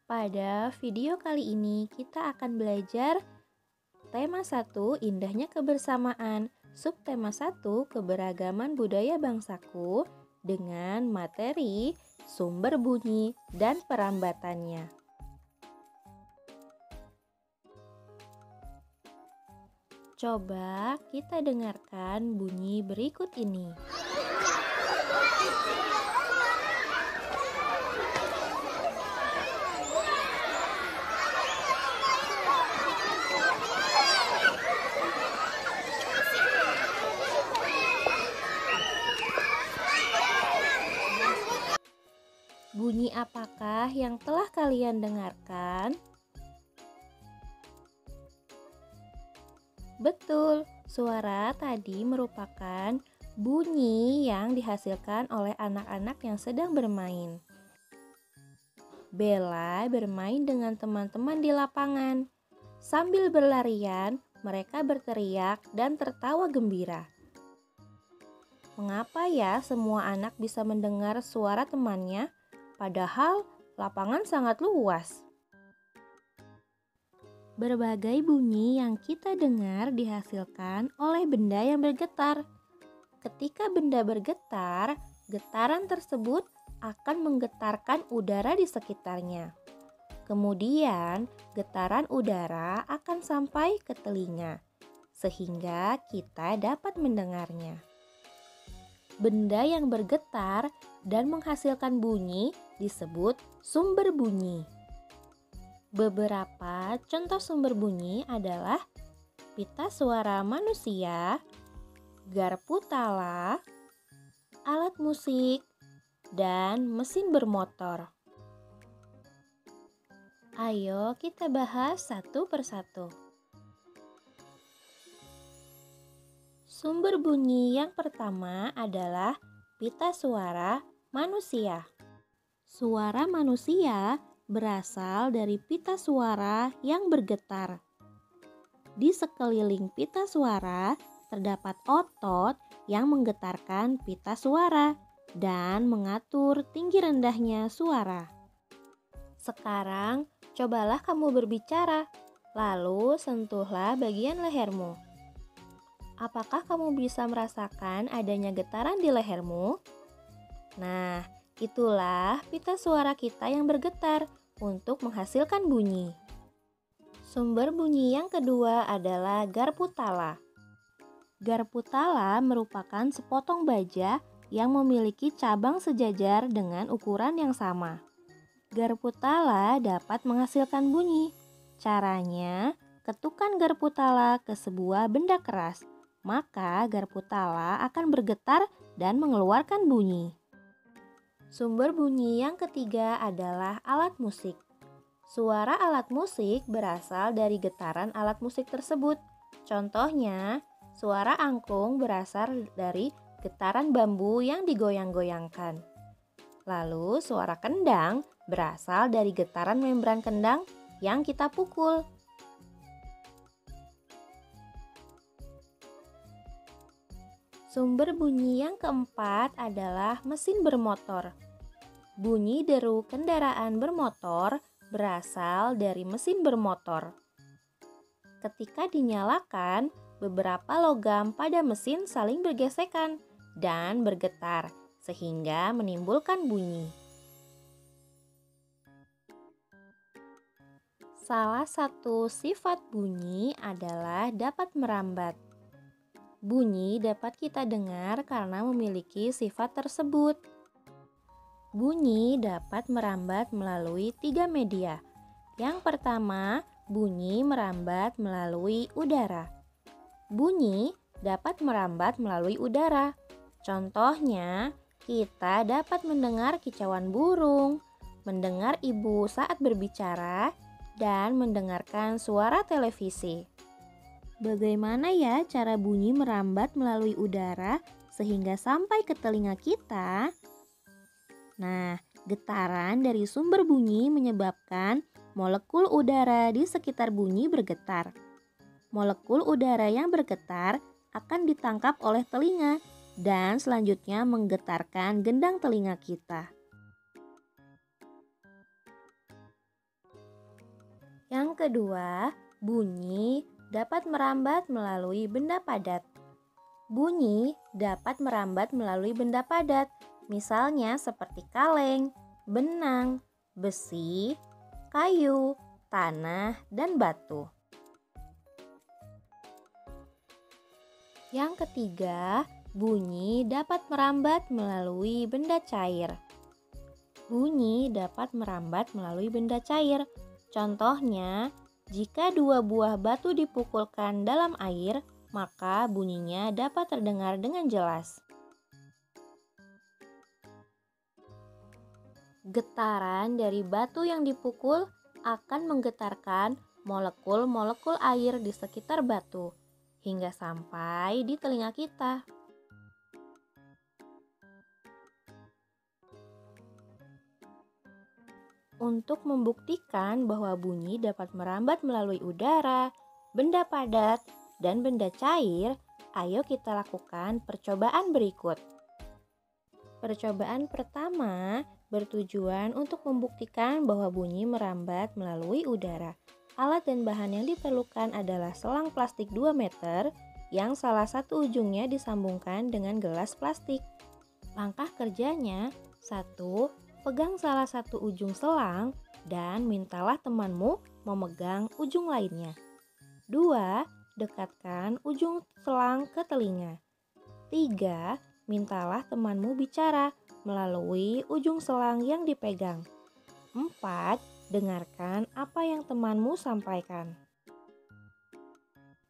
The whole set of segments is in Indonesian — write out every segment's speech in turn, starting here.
Pada video kali ini kita akan belajar tema 1 indahnya kebersamaan, subtema 1 keberagaman budaya bangsaku dengan materi sumber bunyi dan perambatannya. Coba kita dengarkan bunyi berikut ini. Bunyi apakah yang telah kalian dengarkan? Betul, suara tadi merupakan bunyi yang dihasilkan oleh anak-anak yang sedang bermain. Bella bermain dengan teman-teman di lapangan. Sambil berlarian, mereka berteriak dan tertawa gembira. Mengapa ya semua anak bisa mendengar suara temannya? Padahal lapangan sangat luas. Berbagai bunyi yang kita dengar dihasilkan oleh benda yang bergetar. Ketika benda bergetar, getaran tersebut akan menggetarkan udara di sekitarnya. Kemudian, getaran udara akan sampai ke telinga, sehingga kita dapat mendengarnya. Benda yang bergetar dan menghasilkan bunyi disebut sumber bunyi. Beberapa contoh sumber bunyi adalah pita suara manusia, garpu tala, alat musik, dan mesin bermotor. Ayo kita bahas satu persatu. Sumber bunyi yang pertama adalah pita suara manusia. Suara manusia berasal dari pita suara yang bergetar. Di sekeliling pita suara terdapat otot yang menggetarkan pita suara dan mengatur tinggi rendahnya suara. Sekarang, cobalah kamu berbicara, lalu sentuhlah bagian lehermu. Apakah kamu bisa merasakan adanya getaran di lehermu? Nah, itulah pita suara kita yang bergetar untuk menghasilkan bunyi. Sumber bunyi yang kedua adalah garpu tala. Garpu tala merupakan sepotong baja yang memiliki cabang sejajar dengan ukuran yang sama. Garpu tala dapat menghasilkan bunyi. Caranya, ketukkan garpu tala ke sebuah benda keras, maka garpu tala akan bergetar dan mengeluarkan bunyi. Sumber bunyi yang ketiga adalah alat musik. Suara alat musik berasal dari getaran alat musik tersebut. Contohnya, suara angklung berasal dari getaran bambu yang digoyang-goyangkan. Lalu, suara kendang berasal dari getaran membran kendang yang kita pukul. Sumber bunyi yang keempat adalah mesin bermotor. Bunyi deru kendaraan bermotor berasal dari mesin bermotor. Ketika dinyalakan, beberapa logam pada mesin saling bergesekan dan bergetar, sehingga menimbulkan bunyi. Salah satu sifat bunyi adalah dapat merambat. Bunyi dapat kita dengar karena memiliki sifat tersebut. Bunyi dapat merambat melalui 3 media. Yang pertama, bunyi merambat melalui udara. Bunyi dapat merambat melalui udara. Contohnya, kita dapat mendengar kicauan burung, mendengar ibu saat berbicara, dan mendengarkan suara televisi. Bagaimana ya cara bunyi merambat melalui udara sehingga sampai ke telinga kita? Nah, getaran dari sumber bunyi menyebabkan molekul udara di sekitar bunyi bergetar. Molekul udara yang bergetar akan ditangkap oleh telinga dan selanjutnya menggetarkan gendang telinga kita. Yang kedua, bunyi dapat merambat melalui benda padat. Bunyi dapat merambat melalui benda padat, misalnya seperti kaleng, benang, besi, kayu, tanah, dan batu. Yang ketiga, bunyi dapat merambat melalui benda cair. Bunyi dapat merambat melalui benda cair. Contohnya, jika dua buah batu dipukulkan dalam air, maka bunyinya dapat terdengar dengan jelas. Getaran dari batu yang dipukul akan menggetarkan molekul-molekul air di sekitar batu hingga sampai di telinga kita. Untuk membuktikan bahwa bunyi dapat merambat melalui udara, benda padat, dan benda cair, ayo kita lakukan percobaan berikut. Percobaan pertama bertujuan untuk membuktikan bahwa bunyi merambat melalui udara. Alat dan bahan yang diperlukan adalah selang plastik 2 meter yang salah satu ujungnya disambungkan dengan gelas plastik. Langkah kerjanya: 1. Pegang salah satu ujung selang dan mintalah temanmu memegang ujung lainnya. 2. Dekatkan ujung selang ke telinga. 3. Mintalah temanmu bicara melalui ujung selang yang dipegang. 4. Dengarkan apa yang temanmu sampaikan.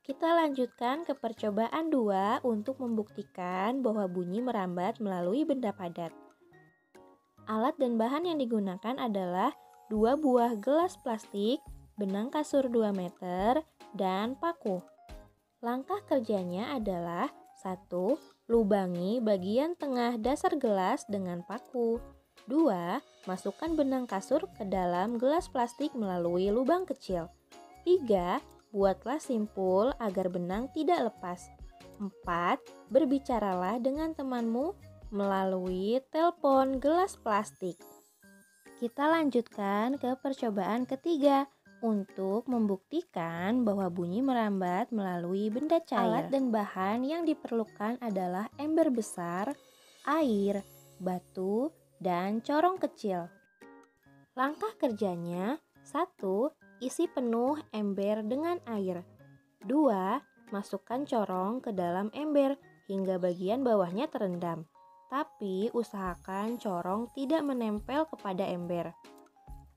Kita lanjutkan ke percobaan 2 untuk membuktikan bahwa bunyi merambat melalui benda padat. Alat dan bahan yang digunakan adalah 2 buah gelas plastik, benang kasur 2 meter, dan paku. Langkah kerjanya adalah: 1. Lubangi bagian tengah dasar gelas dengan paku. 2. Masukkan benang kasur ke dalam gelas plastik melalui lubang kecil. 3. Buatlah simpul agar benang tidak lepas. 4. Berbicaralah dengan temanmu melalui telepon gelas plastik. Kita lanjutkan ke percobaan ketiga untuk membuktikan bahwa bunyi merambat melalui benda cair. Alat dan bahan yang diperlukan adalah ember besar, air, batu, dan corong kecil. Langkah kerjanya: 1. Isi penuh ember dengan air. 2. Masukkan corong ke dalam ember hingga bagian bawahnya terendam. Tapi usahakan corong tidak menempel kepada ember.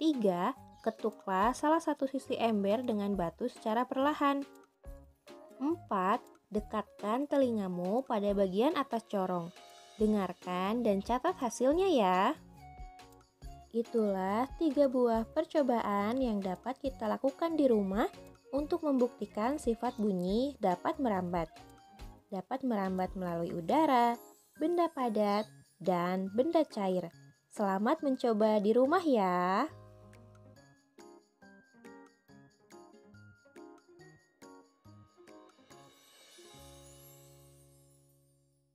3. Ketuklah salah satu sisi ember dengan batu secara perlahan. 4. Dekatkan telingamu pada bagian atas corong. Dengarkan dan catat hasilnya ya. Itulah 3 buah percobaan yang dapat kita lakukan di rumah untuk membuktikan sifat bunyi dapat merambat. Dapat merambat melalui udara, benda padat, dan benda cair. Selamat mencoba di rumah ya.